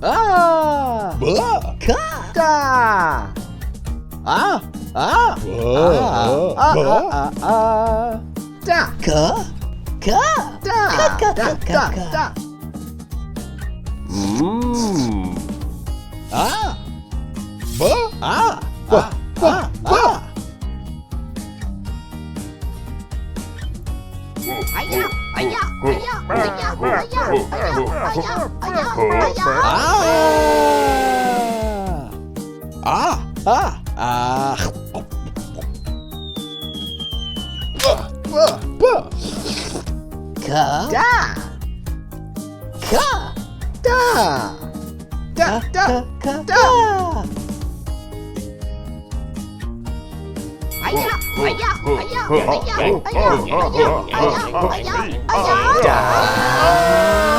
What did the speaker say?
아, 뭐? 가, 다, 아, 아, 뭐? 다, 가, 다. 아, 뭐? 아, 뭐? 아야, 아야, 아야, 아야, 아야, 아야, 아야, 아야. 뭐? 가, 다, 다. 아야, 아야, 아야, 아야, 아야, 아야, 아야, 아야, 아야.